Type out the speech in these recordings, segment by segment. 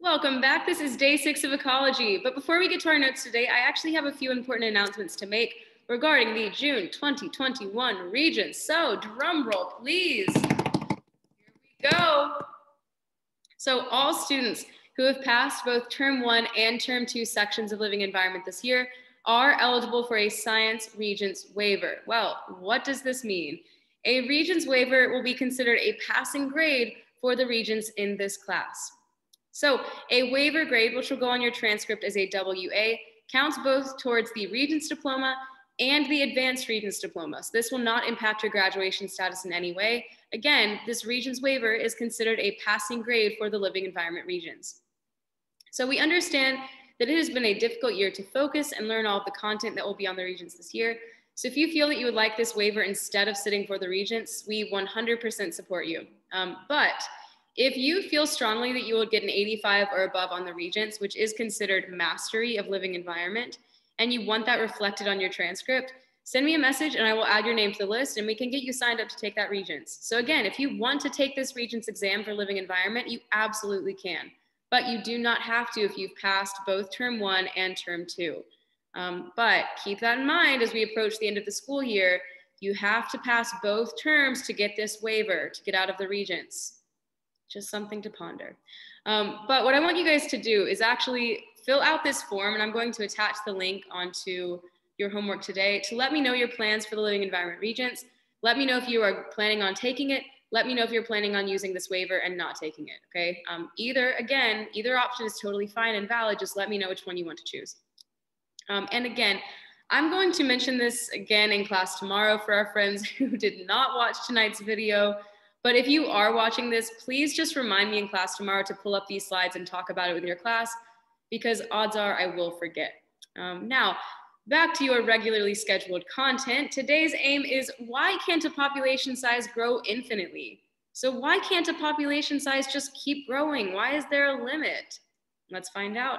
Welcome back. This is day 6 of ecology. But before we get to our notes today, I actually have a few important announcements to make regarding the June 2021 Regents. So drum roll, please. Here we go. So all students who have passed both Term 1 and Term 2 sections of Living Environment this year are eligible for a Science Regents waiver. Well, what does this mean? A Regents waiver will be considered a passing grade for the Regents in this class. So a waiver grade, which will go on your transcript as a WA, counts both towards the Regents diploma and the Advanced Regents diploma. So this will not impact your graduation status in any way. Again, this Regents waiver is considered a passing grade for the Living Environment Regents. So we understand that it has been a difficult year to focus and learn all of the content that will be on the Regents this year. So if you feel that you would like this waiver instead of sitting for the Regents, we 100% support you. But if you feel strongly that you will get an 85 or above on the Regents, which is considered mastery of living environment, and you want that reflected on your transcript, send me a message and I will add your name to the list and we can get you signed up to take that Regents. So again, if you want to take this Regents exam for living environment, you absolutely can, but you do not have to if you've passed both Term 1 and Term 2. But keep that in mind as we approach the end of the school year, you have to pass both terms to get this waiver, to get out of the Regents. Just something to ponder. But what I want you guys to do is actually fill out this form, and I'm going to attach the link onto your homework today to let me know your plans for the Living Environment Regents. Let me know if you are planning on taking it. Let me know if you're planning on using this waiver and not taking it, okay? Either option is totally fine and valid. Just let me know which one you want to choose. And again, I'm going to mention this again in class tomorrow for our friends who did not watch tonight's video. But if you are watching this, please just remind me in class tomorrow to pull up these slides and talk about it with your class, because odds are I will forget. Now, back to your regularly scheduled content. Today's aim is, why can't a population size grow infinitely? So why can't a population size just keep growing? Why is there a limit? Let's find out.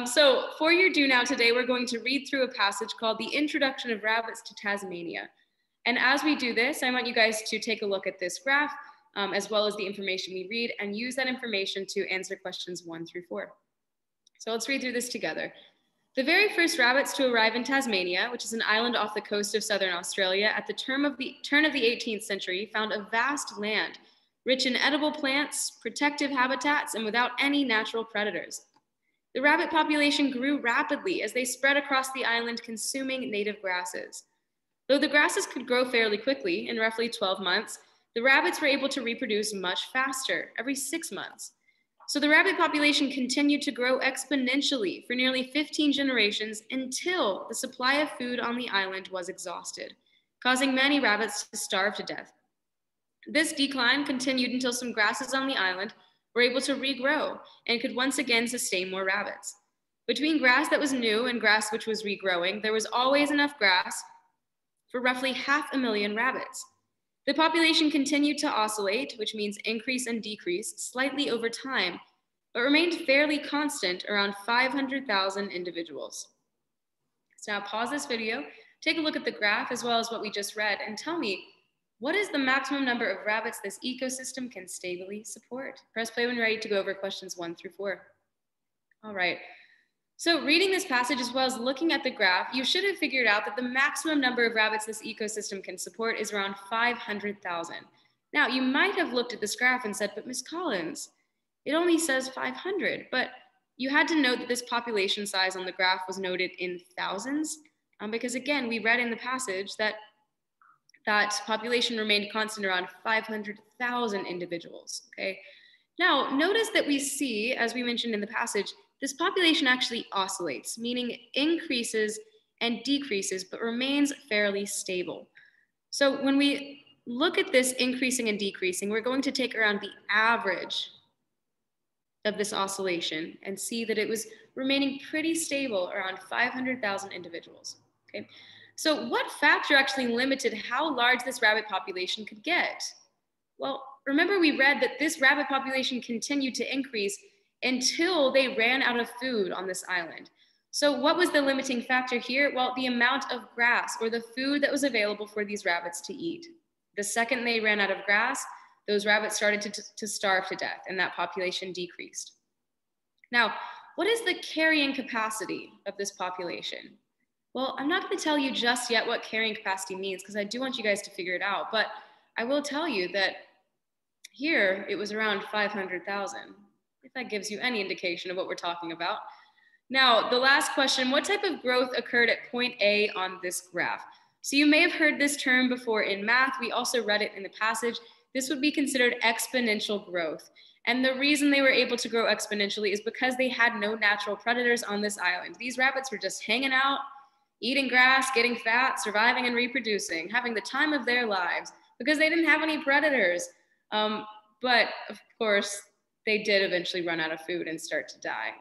So for your do now today, we're going to read through a passage called The Introduction of Rabbits to Tasmania. And as we do this, I want you guys to take a look at this graph, as well as the information we read, and use that information to answer questions 1 through 4. So let's read through this together. The very first rabbits to arrive in Tasmania, which is an island off the coast of southern Australia, at the turn of the 18th century, found a vast land, rich in edible plants, protective habitats, and without any natural predators. The rabbit population grew rapidly as they spread across the island, consuming native grasses. Though the grasses could grow fairly quickly, in roughly 12 months, the rabbits were able to reproduce much faster, every 6 months. So the rabbit population continued to grow exponentially for nearly 15 generations until the supply of food on the island was exhausted, causing many rabbits to starve to death. This decline continued until some grasses on the island were able to regrow and could once again sustain more rabbits. Between grass that was new and grass which was regrowing, there was always enough grass for roughly 500,000 rabbits. The population continued to oscillate, which means increase and decrease, slightly over time, but remained fairly constant around 500,000 individuals. So now pause this video, take a look at the graph as well as what we just read, and tell me, what is the maximum number of rabbits this ecosystem can stably support? Press play when you're ready to go over questions 1 through 4. All right. So reading this passage as well as looking at the graph, you should have figured out that the maximum number of rabbits this ecosystem can support is around 500,000. Now, you might have looked at this graph and said, but Ms. Collins, it only says 500, but you had to note that this population size on the graph was noted in thousands, because again, we read in the passage that population remained constant around 500,000 individuals, okay? Now, notice that we see, as we mentioned in the passage, this population actually oscillates, meaning it increases and decreases, but remains fairly stable. So when we look at this increasing and decreasing, we're going to take around the average of this oscillation and see that it was remaining pretty stable around 500,000 individuals, okay? So what factor actually limited how large this rabbit population could get? Well, remember we read that this rabbit population continued to increase until they ran out of food on this island. So what was the limiting factor here? Well, the amount of grass or the food that was available for these rabbits to eat. The second they ran out of grass, those rabbits started to starve to death and that population decreased. Now, what is the carrying capacity of this population? Well, I'm not going to tell you just yet what carrying capacity means because I do want you guys to figure it out, but I will tell you that here it was around 500,000, if that gives you any indication of what we're talking about. Now, the last question, what type of growth occurred at point A on this graph? So you may have heard this term before in math. We also read it in the passage. This would be considered exponential growth. And the reason they were able to grow exponentially is because they had no natural predators on this island. These rabbits were just hanging out, eating grass, getting fat, surviving and reproducing, having the time of their lives because they didn't have any predators. But of course, they did eventually run out of food and start to die.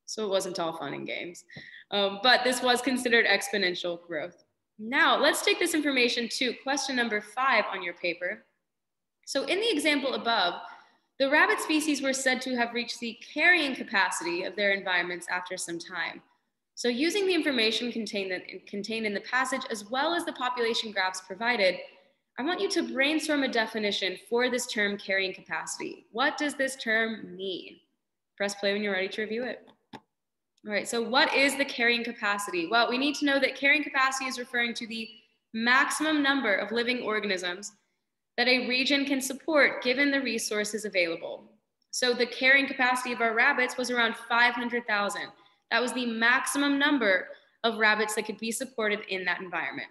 So it wasn't all fun and games. But this was considered exponential growth. Now, let's take this information to question number 5 on your paper. So in the example above, the rabbit species were said to have reached the carrying capacity of their environments after some time. So using the information contained in the passage, as well as the population graphs provided, I want you to brainstorm a definition for this term carrying capacity. What does this term mean? Press play when you're ready to review it. All right, so what is the carrying capacity? Well, we need to know that carrying capacity is referring to the maximum number of living organisms that a region can support given the resources available. So the carrying capacity of our rabbits was around 500,000. That was the maximum number of rabbits that could be supported in that environment.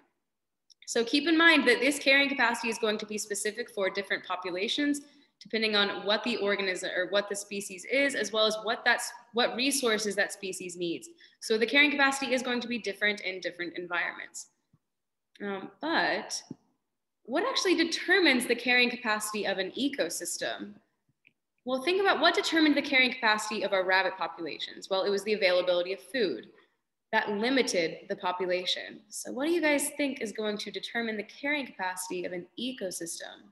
So keep in mind that this carrying capacity is going to be specific for different populations, depending on what the organism or what the species is, as well as what resources that species needs. So the carrying capacity is going to be different in different environments. But what actually determines the carrying capacity of an ecosystem? Well, think about what determined the carrying capacity of our rabbit populations. Well, it was the availability of food that limited the population. So what do you guys think is going to determine the carrying capacity of an ecosystem?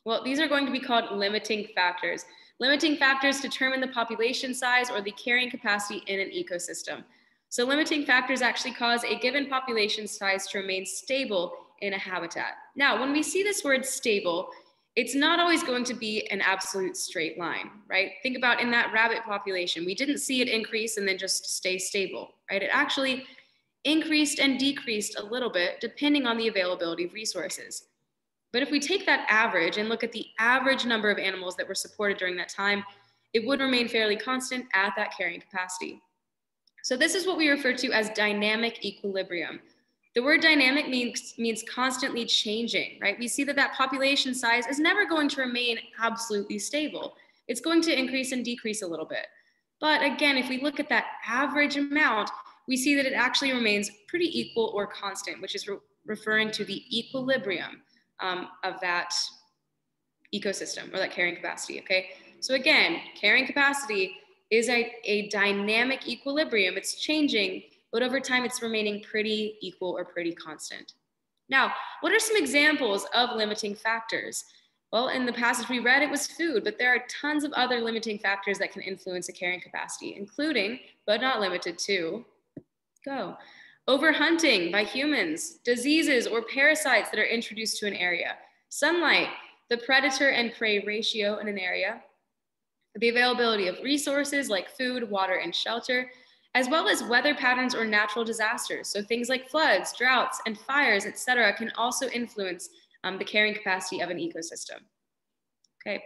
Well, these are going to be called limiting factors. Limiting factors determine the population size or the carrying capacity in an ecosystem. So limiting factors actually cause a given population size to remain stable in a habitat. Now, when we see this word stable, it's not always going to be an absolute straight line, right? Think about in that rabbit population, we didn't see it increase and then just stay stable, right? It actually increased and decreased a little bit depending on the availability of resources. But if we take that average and look at the average number of animals that were supported during that time, it would remain fairly constant at that carrying capacity. So this is what we refer to as dynamic equilibrium. The word dynamic means constantly changing, right? We see that population size is never going to remain absolutely stable. It's going to increase and decrease a little bit. But again, if we look at that average amount, we see that it actually remains pretty equal or constant, which is referring to the equilibrium of that ecosystem or that carrying capacity, okay? So again, carrying capacity is a dynamic equilibrium. It's changing, but over time it's remaining pretty equal or pretty constant. Now, what are some examples of limiting factors? Well, in the passage we read, it was food, but there are tons of other limiting factors that can influence a carrying capacity, including, but not limited to, overhunting by humans, diseases or parasites that are introduced to an area, sunlight, the predator and prey ratio in an area, the availability of resources like food, water, and shelter, as well as weather patterns or natural disasters. So things like floods, droughts, and fires, etc., can also influence the carrying capacity of an ecosystem. Okay,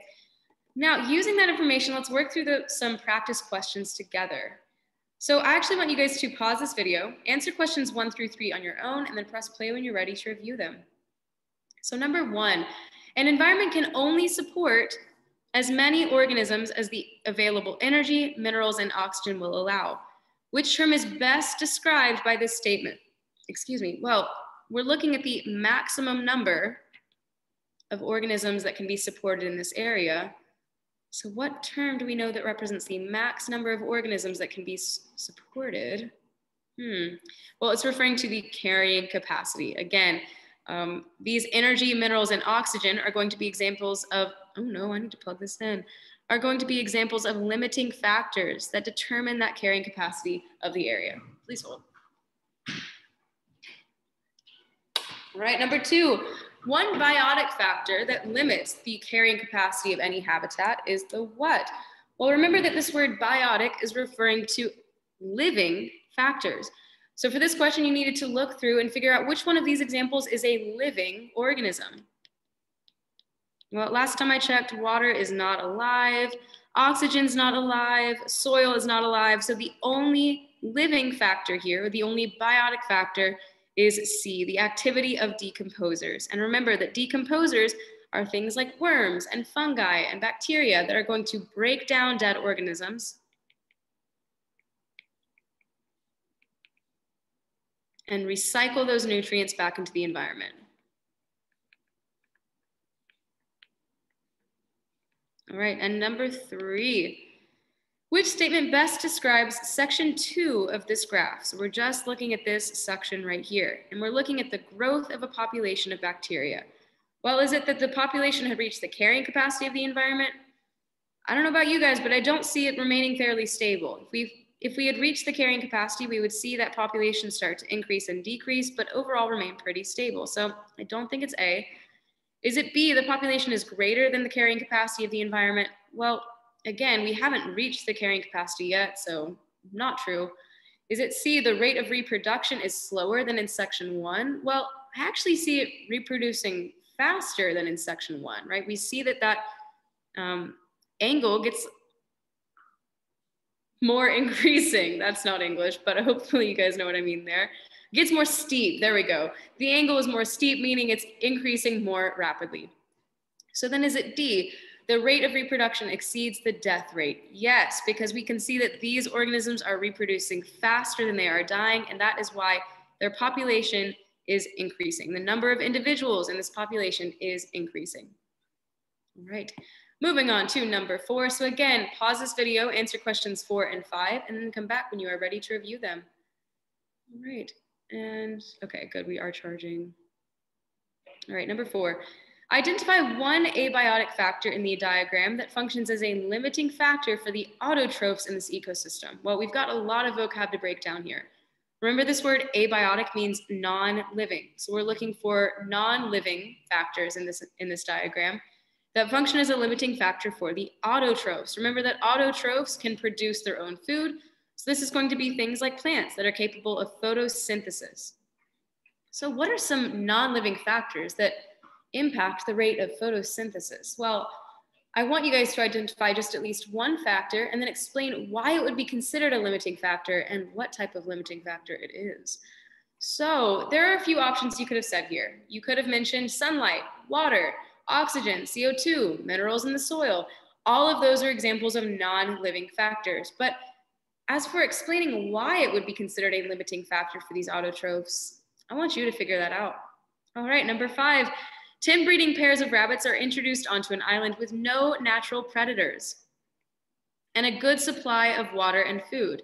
now using that information, let's work through some practice questions together. So I actually want you guys to pause this video, answer questions 1 through 3 on your own, and then press play when you're ready to review them. So number 1, an environment can only support as many organisms as the available energy, minerals, and oxygen will allow. Which term is best described by this statement? Well, we're looking at the maximum number of organisms that can be supported in this area. So what term do we know that represents the max number of organisms that can be supported? Well, it's referring to the carrying capacity. Again, these energy, minerals, and oxygen are going to be examples of, oh no, I need to plug this in, are going to be examples of limiting factors that determine that carrying capacity of the area. Please hold. All right, number 2, one biotic factor that limits the carrying capacity of any habitat is the what? Well, remember that this word biotic is referring to living factors. So for this question, you needed to look through and figure out which one of these examples is a living organism. Well, last time I checked, water is not alive, oxygen's not alive, soil is not alive. So the only living factor here, the only biotic factor is C, the activity of decomposers. And remember that decomposers are things like worms and fungi and bacteria that are going to break down dead organisms and recycle those nutrients back into the environment. All right, and number 3, which statement best describes section 2 of this graph? So we're just looking at this section right here, and we're looking at the growth of a population of bacteria. Well, is it that the population had reached the carrying capacity of the environment? I don't know about you guys, but I don't see it remaining fairly stable. If we had reached the carrying capacity, we would see that population start to increase and decrease, but overall remain pretty stable. So I don't think it's A. Is it B, the population is greater than the carrying capacity of the environment? Well, again, we haven't reached the carrying capacity yet, so not true. Is it C, the rate of reproduction is slower than in section 1? Well, I actually see it reproducing faster than in section 1, right? We see that angle gets more increasing. That's not English, but hopefully you guys know what I mean there. Gets more steep, there we go. The angle is more steep, meaning it's increasing more rapidly. So then is it D, the rate of reproduction exceeds the death rate? Yes, because we can see that these organisms are reproducing faster than they are dying, and that is why their population is increasing. The number of individuals in this population is increasing. All right, moving on to number 4. So again, pause this video, answer questions 4 and 5, and then come back when you are ready to review them. All right. And okay, good, we are charging. All right, number 4. Identify one abiotic factor in the diagram that functions as a limiting factor for the autotrophs in this ecosystem. Well, we've got a lot of vocab to break down here. Remember, this word abiotic means non-living. So we're looking for non-living factors in this diagram that function as a limiting factor for the autotrophs. Remember that autotrophs can produce their own food. So this is going to be things like plants that are capable of photosynthesis. So what are some non-living factors that impact the rate of photosynthesis? Well, I want you guys to identify just at least one factor and then explain why it would be considered a limiting factor and what type of limiting factor it is. So there are a few options you could have said here. You could have mentioned sunlight, water, oxygen, CO2, minerals in the soil. All of those are examples of non-living factors. But as for explaining why it would be considered a limiting factor for these autotrophs, I want you to figure that out. All right, number 5, 10 breeding pairs of rabbits are introduced onto an island with no natural predators and a good supply of water and food.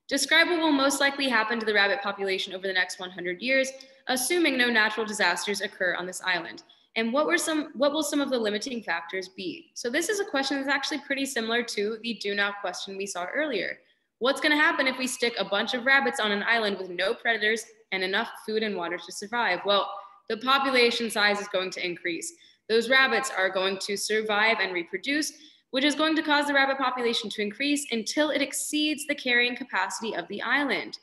Describe what will most likely happen to the rabbit population over the next 100 years, assuming no natural disasters occur on this island. And what will some of the limiting factors be? So this is a question that's actually pretty similar to the do not question we saw earlier. What's going to happen if we stick a bunch of rabbits on an island with no predators and enough food and water to survive? Well, the population size is going to increase. Those rabbits are going to survive and reproduce, which is going to cause the rabbit population to increase until it exceeds the carrying capacity of the island.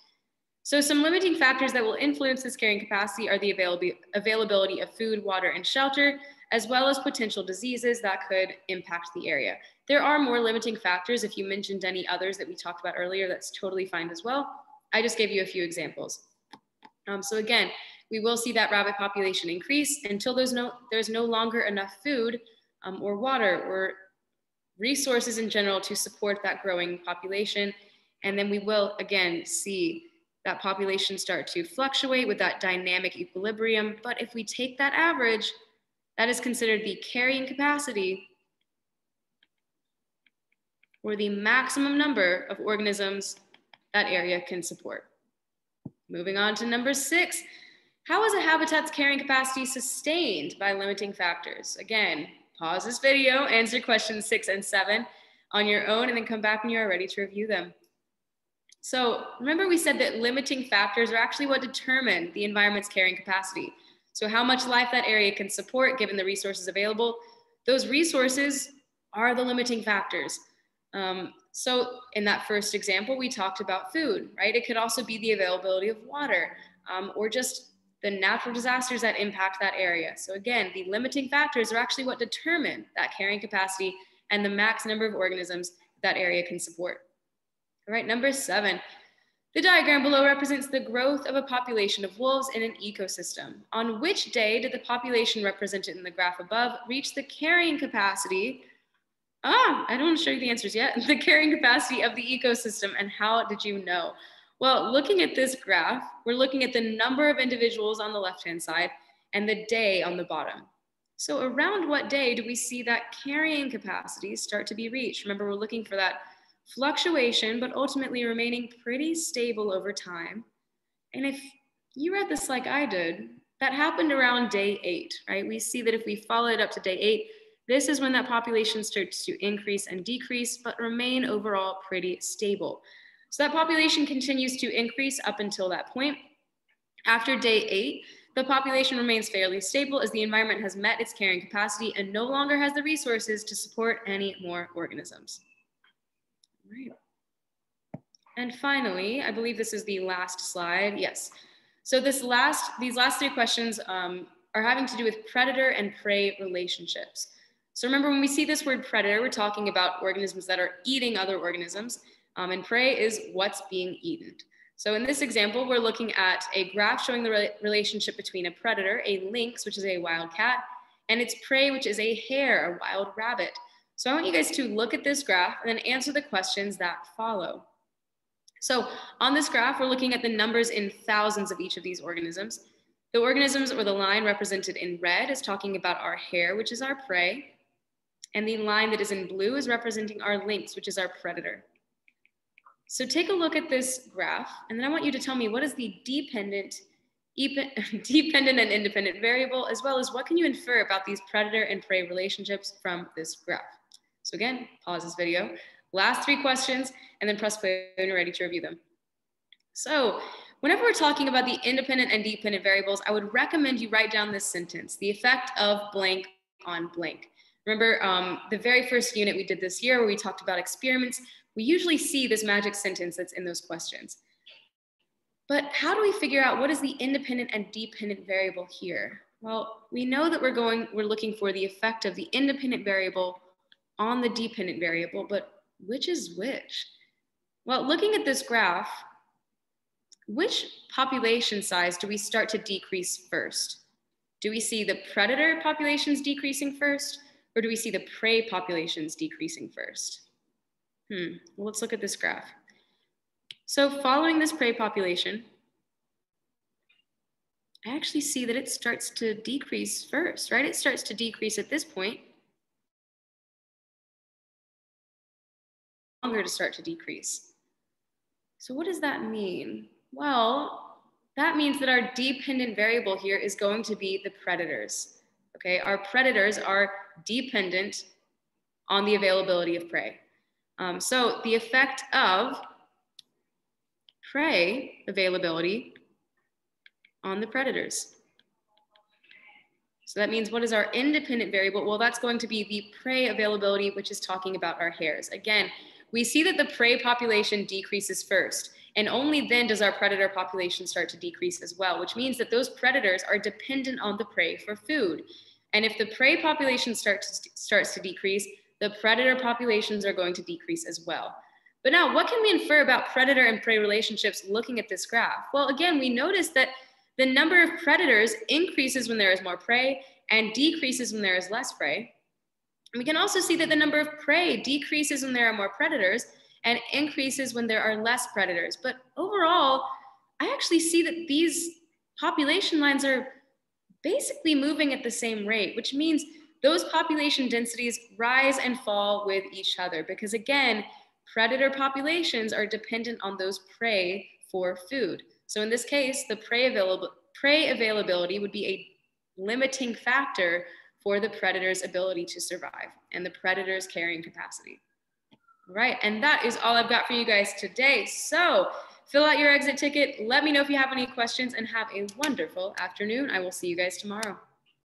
So some limiting factors that will influence this carrying capacity are the availability of food, water, and shelter, as well as potential diseases that could impact the area. There are more limiting factors. If you mentioned any others that we talked about earlier, that's totally fine as well. I just gave you a few examples. So again, we will see that rabbit population increase until there's no longer enough food or water or resources in general to support that growing population. And then we will again see that population start to fluctuate with that dynamic equilibrium. But if we take that average, that is considered the carrying capacity or the maximum number of organisms that area can support. Moving on to number 6, how is a habitat's carrying capacity sustained by limiting factors? Again, pause this video, answer questions 6 and 7 on your own, and then come back when you are ready to review them. So remember we said that limiting factors are actually what determine the environment's carrying capacity. So how much life that area can support given the resources available. Those resources are the limiting factors. So in that first example, we talked about food, right? It could also be the availability of water or just the natural disasters that impact that area. So again, the limiting factors are actually what determine that carrying capacity and the max number of organisms that area can support. All right, number 7. The diagram below represents the growth of a population of wolves in an ecosystem. On which day did the population represented in the graph above reach the carrying capacity? I don't want to show you the answers yet. The carrying capacity of the ecosystem, and how did you know? Well, looking at this graph, we're looking at the number of individuals on the left-hand side and the day on the bottom. So around what day do we see that carrying capacity start to be reached? Remember, we're looking for that fluctuation, but ultimately remaining pretty stable over time. And if you read this like I did, that happened around day 8, right? We see that if we follow it up to day 8, this is when that population starts to increase and decrease, but remain overall pretty stable. So that population continues to increase up until that point. After day 8, the population remains fairly stable as the environment has met its carrying capacity and no longer has the resources to support any more organisms. Right. And finally, I believe this is the last slide. Yes. So these last 3 questions are having to do with predator and prey relationships. So remember, when we see this word predator, we're talking about organisms that are eating other organisms, and prey is what's being eaten. So in this example, we're looking at a graph showing the relationship between a predator, a lynx, which is a wild cat, and its prey, which is a hare, a wild rabbit. So I want you guys to look at this graph and then answer the questions that follow. So on this graph, we're looking at the numbers in thousands of each of these organisms. The organisms, or the line represented in red, is talking about our hare, which is our prey. And the line that is in blue is representing our lynx, which is our predator. So take a look at this graph, and then I want you to tell me, what is the dependent and independent variable, as well as what can you infer about these predator and prey relationships from this graph? So again, pause this video, last 3 questions, and then press play when you're ready to review them. So whenever we're talking about the independent and dependent variables, I would recommend you write down this sentence: the effect of blank on blank. Remember the very first unit we did this year where we talked about experiments, we usually see this magic sentence that's in those questions. But how do we figure out what is the independent and dependent variable here? Well, we know that we're looking for the effect of the independent variable on the dependent variable, but which is which? Well, looking at this graph, which population size do we start to decrease first? Do we see the predator populations decreasing first, or do we see the prey populations decreasing first? Well, let's look at this graph. So following this prey population, I actually see that it starts to decrease first, right? It starts to decrease at this point. Longer to start to decrease. So what does that mean? Well, that means that our dependent variable here is going to be the predators. Okay, our predators are dependent on the availability of prey. So the effect of prey availability on the predators. So that means, what is our independent variable? Well, that's going to be the prey availability, which is talking about our hares. Again, we see that the prey population decreases first, and only then does our predator population start to decrease as well, which means that those predators are dependent on the prey for food. And if the prey population starts to decrease, the predator populations are going to decrease as well. But now, what can we infer about predator and prey relationships looking at this graph? Well, again, we notice that the number of predators increases when there is more prey and decreases when there is less prey. And we can also see that the number of prey decreases when there are more predators and increases when there are less predators. But overall, I actually see that these population lines are basically moving at the same rate, which means those population densities rise and fall with each other, because again, predator populations are dependent on those prey for food. So in this case, the prey availability would be a limiting factor for the predator's ability to survive and the predator's carrying capacity. All right, and that is all I've got for you guys today. So fill out your exit ticket. Let me know if you have any questions, and have a wonderful afternoon. I will see you guys tomorrow.